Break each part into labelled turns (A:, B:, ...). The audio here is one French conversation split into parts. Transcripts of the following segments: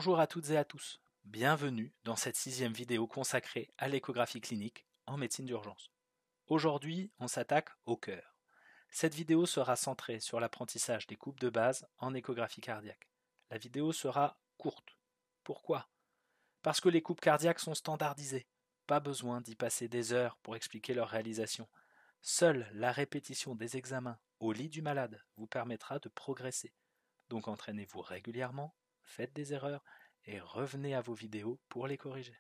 A: Bonjour à toutes et à tous, bienvenue dans cette 6e vidéo consacrée à l'échographie clinique en médecine d'urgence. Aujourd'hui, on s'attaque au cœur. Cette vidéo sera centrée sur l'apprentissage des coupes de base en échographie cardiaque. La vidéo sera courte. Pourquoi? Parce que les coupes cardiaques sont standardisées. Pas besoin d'y passer des heures pour expliquer leur réalisation. Seule la répétition des examens au lit du malade vous permettra de progresser. Donc entraînez-vous régulièrement, faites des erreurs et revenez à vos vidéos pour les corriger.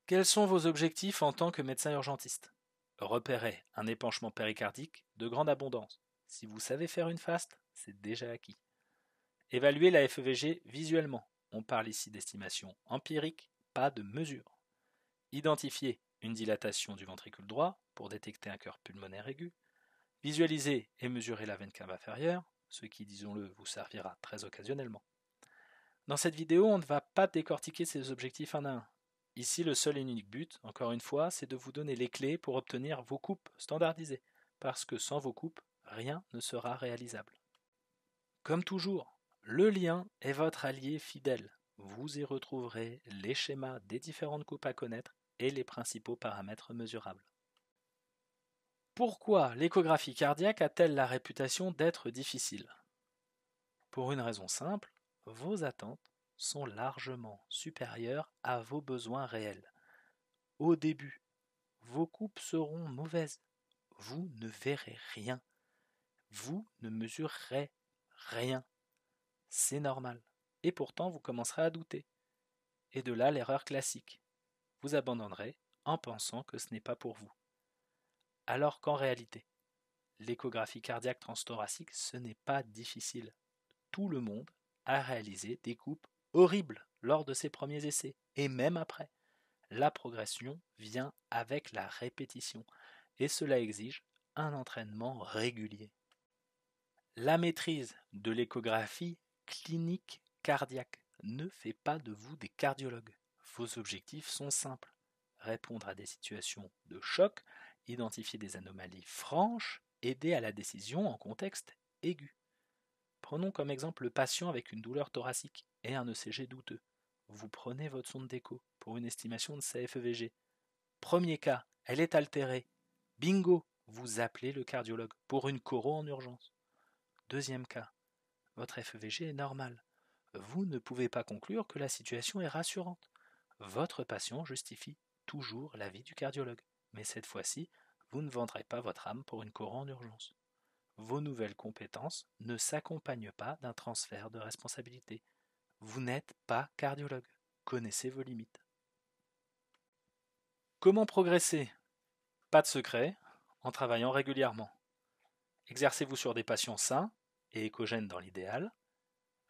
A: Quels sont vos objectifs en tant que médecin urgentiste? Repérez un épanchement péricardique de grande abondance. Si vous savez faire une FAST, c'est déjà acquis. Évaluez la FEVG visuellement. On parle ici d'estimation empirique, pas de mesure. Identifiez une dilatation du ventricule droit pour détecter un cœur pulmonaire aigu. Visualisez et mesurez la veine cave inférieure, ce qui, disons-le, vous servira très occasionnellement. Dans cette vidéo, on ne va pas décortiquer ces objectifs un à un. Ici, le seul et unique but, encore une fois, c'est de vous donner les clés pour obtenir vos coupes standardisées, parce que sans vos coupes, rien ne sera réalisable. Comme toujours, le lien est votre allié fidèle. Vous y retrouverez les schémas des différentes coupes à connaître et les principaux paramètres mesurables. Pourquoi l'échographie cardiaque a-t-elle la réputation d'être difficile? Pour une raison simple, vos attentes sont largement supérieures à vos besoins réels. Au début, vos coupes seront mauvaises. Vous ne verrez rien. Vous ne mesurerez rien. C'est normal. Et pourtant, vous commencerez à douter. Et de là l'erreur classique. Vous abandonnerez en pensant que ce n'est pas pour vous. Alors qu'en réalité, l'échographie cardiaque transthoracique, ce n'est pas difficile. Tout le monde a réalisé des coupes horribles lors de ses premiers essais, et même après. La progression vient avec la répétition, et cela exige un entraînement régulier. La maîtrise de l'échographie clinique cardiaque ne fait pas de vous des cardiologues. Vos objectifs sont simples. Répondre à des situations de choc, identifier des anomalies franches, aider à la décision en contexte aigu. Prenons comme exemple le patient avec une douleur thoracique et un ECG douteux. Vous prenez votre sonde d'écho pour une estimation de sa FEVG. Premier cas, elle est altérée. Bingo, vous appelez le cardiologue pour une choro en urgence. Deuxième cas, votre FEVG est normale. Vous ne pouvez pas conclure que la situation est rassurante. Votre patient justifie toujours l'avis du cardiologue. Mais cette fois-ci, vous ne vendrez pas votre âme pour une choro en urgence. Vos nouvelles compétences ne s'accompagnent pas d'un transfert de responsabilité. Vous n'êtes pas cardiologue. Connaissez vos limites. Comment progresser? Pas de secret, en travaillant régulièrement. Exercez-vous sur des patients sains et échogènes dans l'idéal,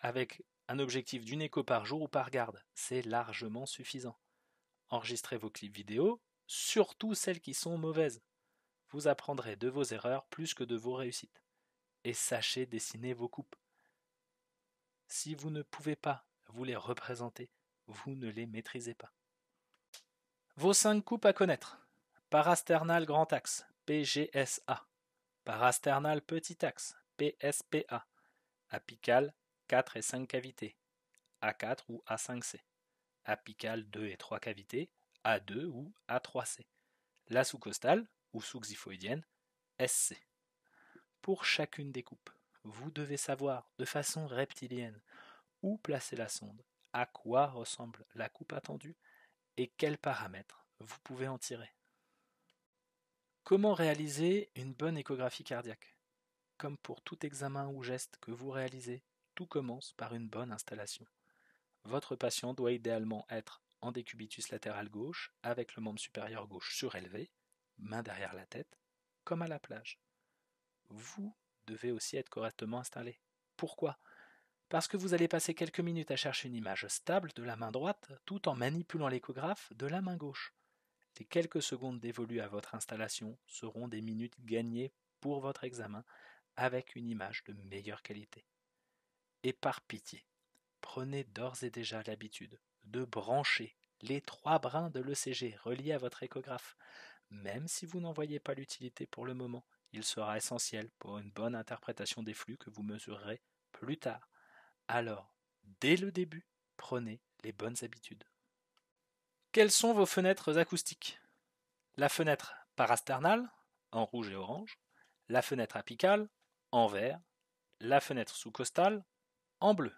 A: avec un objectif d'une écho par jour ou par garde. C'est largement suffisant. Enregistrez vos clips vidéo, surtout celles qui sont mauvaises. Vous apprendrez de vos erreurs plus que de vos réussites. Et sachez dessiner vos coupes. Si vous ne pouvez pas vous les représenter, vous ne les maîtrisez pas. Vos 5 coupes à connaître. Parasternal grand axe, PGSA. Parasternal petit axe, PSPA. Apical 4 et 5 cavités, A4 ou A5C. Apical 2 et 3 cavités, A2 ou A3C. La sous-costale ou sous-xiphoïdienne, SC. Pour chacune des coupes, vous devez savoir de façon reptilienne où placer la sonde, à quoi ressemble la coupe attendue et quels paramètres vous pouvez en tirer. Comment réaliser une bonne échographie cardiaque? Comme pour tout examen ou geste que vous réalisez, tout commence par une bonne installation. Votre patient doit idéalement être en décubitus latéral gauche avec le membre supérieur gauche surélevé, main derrière la tête, comme à la plage. Vous devez aussi être correctement installé. Pourquoi? Parce que vous allez passer quelques minutes à chercher une image stable de la main droite tout en manipulant l'échographe de la main gauche. Les quelques secondes dévolues à votre installation seront des minutes gagnées pour votre examen avec une image de meilleure qualité. Et par pitié, prenez d'ores et déjà l'habitude de brancher les 3 brins de l'ECG reliés à votre échographe. Même si vous n'en voyez pas l'utilité pour le moment, il sera essentiel pour une bonne interprétation des flux que vous mesurerez plus tard. Alors, dès le début, prenez les bonnes habitudes. Quelles sont vos fenêtres acoustiques? La fenêtre parasternale, en rouge et orange, la fenêtre apicale, en vert, la fenêtre sous-costale, en bleu.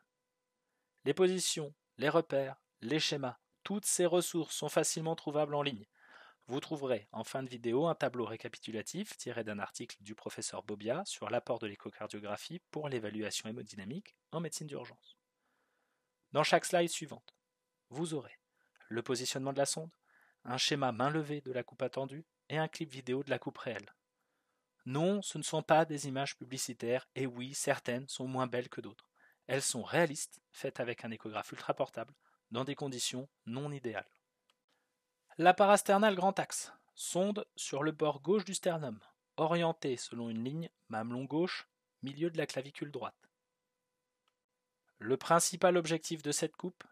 A: Les positions, les repères, les schémas, toutes ces ressources sont facilement trouvables en ligne. Vous trouverez en fin de vidéo un tableau récapitulatif tiré d'un article du professeur Bobia sur l'apport de l'échocardiographie pour l'évaluation hémodynamique en médecine d'urgence. Dans chaque slide suivante, vous aurez le positionnement de la sonde, un schéma main levée de la coupe attendue et un clip vidéo de la coupe réelle. Non, ce ne sont pas des images publicitaires, et oui, certaines sont moins belles que d'autres. Elles sont réalistes, faites avec un échographe ultra portable, dans des conditions non idéales. La parasternale grand axe, sonde sur le bord gauche du sternum, orientée selon une ligne mamelon gauche, milieu de la clavicule droite. Le principal objectif de cette coupe,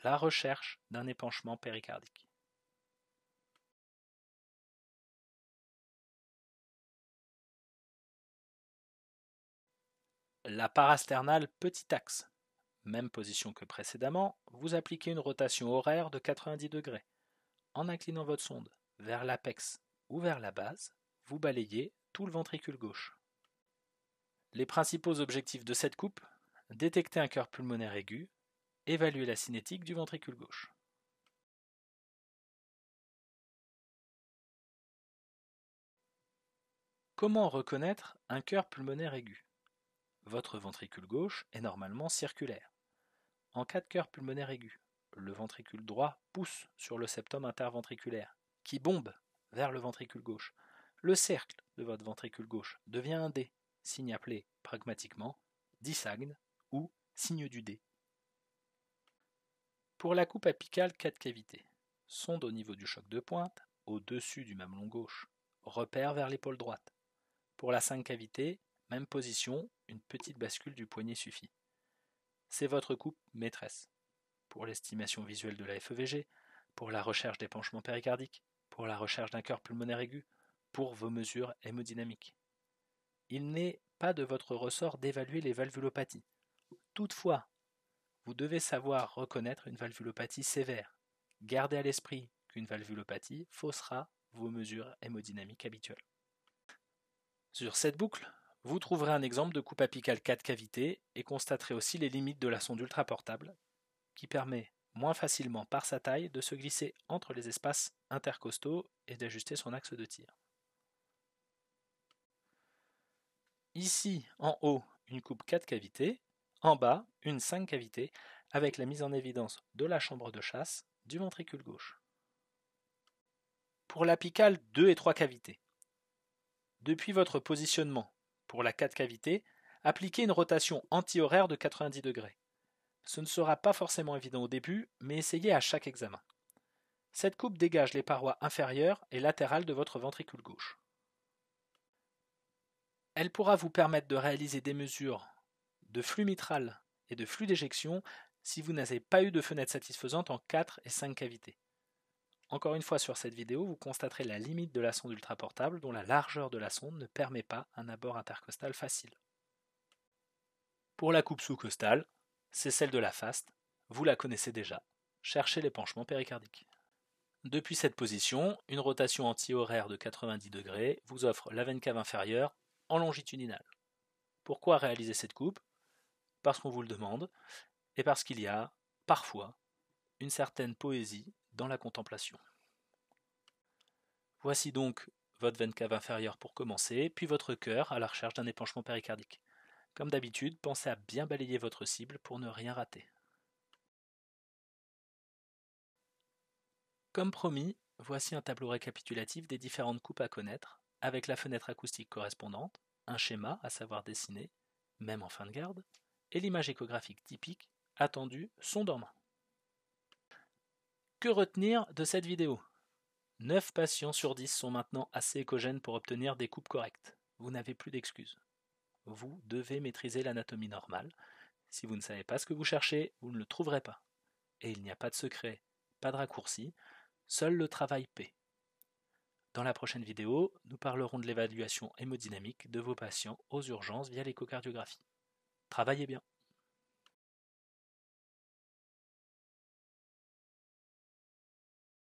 A: la recherche d'un épanchement péricardique. La parasternale petit axe, même position que précédemment, vous appliquez une rotation horaire de 90 degrés. En inclinant votre sonde vers l'apex ou vers la base, vous balayez tout le ventricule gauche. Les principaux objectifs de cette coupe, détecter un cœur pulmonaire aigu, évaluer la cinétique du ventricule gauche. Comment reconnaître un cœur pulmonaire aigu? Votre ventricule gauche est normalement circulaire. En cas de cœur pulmonaire aigu, le ventricule droit pousse sur le septum interventriculaire, qui bombe vers le ventricule gauche. Le cercle de votre ventricule gauche devient un D, signe appelé pragmatiquement dysagne ou signe du D. Pour la coupe apicale 4 cavités, sonde au niveau du choc de pointe, au-dessus du mamelon gauche, repère vers l'épaule droite. Pour la 5 cavités, même position, une petite bascule du poignet suffit. C'est votre coupe maîtresse. Pour l'estimation visuelle de la FEVG, pour la recherche d'épanchement péricardique, pour la recherche d'un cœur pulmonaire aigu, pour vos mesures hémodynamiques. Il n'est pas de votre ressort d'évaluer les valvulopathies. Toutefois, vous devez savoir reconnaître une valvulopathie sévère. Gardez à l'esprit qu'une valvulopathie faussera vos mesures hémodynamiques habituelles. Sur cette boucle, vous trouverez un exemple de coupe apicale 4 cavités et constaterez aussi les limites de la sonde ultraportable qui permet moins facilement par sa taille de se glisser entre les espaces intercostaux et d'ajuster son axe de tir. Ici, en haut, une coupe 4 cavités, en bas, une 5 cavités, avec la mise en évidence de la chambre de chasse du ventricule gauche. Pour l'apicale 2 et 3 cavités, depuis votre positionnement pour la 4 cavités, appliquez une rotation anti-horaire de 90 degrés. Ce ne sera pas forcément évident au début, mais essayez à chaque examen. Cette coupe dégage les parois inférieures et latérales de votre ventricule gauche. Elle pourra vous permettre de réaliser des mesures de flux mitral et de flux d'éjection si vous n'avez pas eu de fenêtre satisfaisante en 4 et 5 cavités. Encore une fois sur cette vidéo, vous constaterez la limite de la sonde ultraportable dont la largeur de la sonde ne permet pas un abord intercostal facile. Pour la coupe sous-costale, c'est celle de la FAST, vous la connaissez déjà, cherchez l'épanchement péricardique. Depuis cette position, une rotation anti-horaire de 90 degrés vous offre la veine cave inférieure en longitudinale. Pourquoi réaliser cette coupe? Parce qu'on vous le demande, et parce qu'il y a, parfois, une certaine poésie dans la contemplation. Voici donc votre veine cave inférieure pour commencer, puis votre cœur à la recherche d'un épanchement péricardique. Comme d'habitude, pensez à bien balayer votre cible pour ne rien rater. Comme promis, voici un tableau récapitulatif des différentes coupes à connaître, avec la fenêtre acoustique correspondante, un schéma à savoir dessiner, même en fin de garde, et l'image échographique typique, attendue, sonde en main. Que retenir de cette vidéo? 9 patients sur 10 sont maintenant assez échogènes pour obtenir des coupes correctes. Vous n'avez plus d'excuses. Vous devez maîtriser l'anatomie normale. Si vous ne savez pas ce que vous cherchez, vous ne le trouverez pas. Et il n'y a pas de secret, pas de raccourci, seul le travail paie. Dans la prochaine vidéo, nous parlerons de l'évaluation hémodynamique de vos patients aux urgences via l'échocardiographie. Travaillez bien.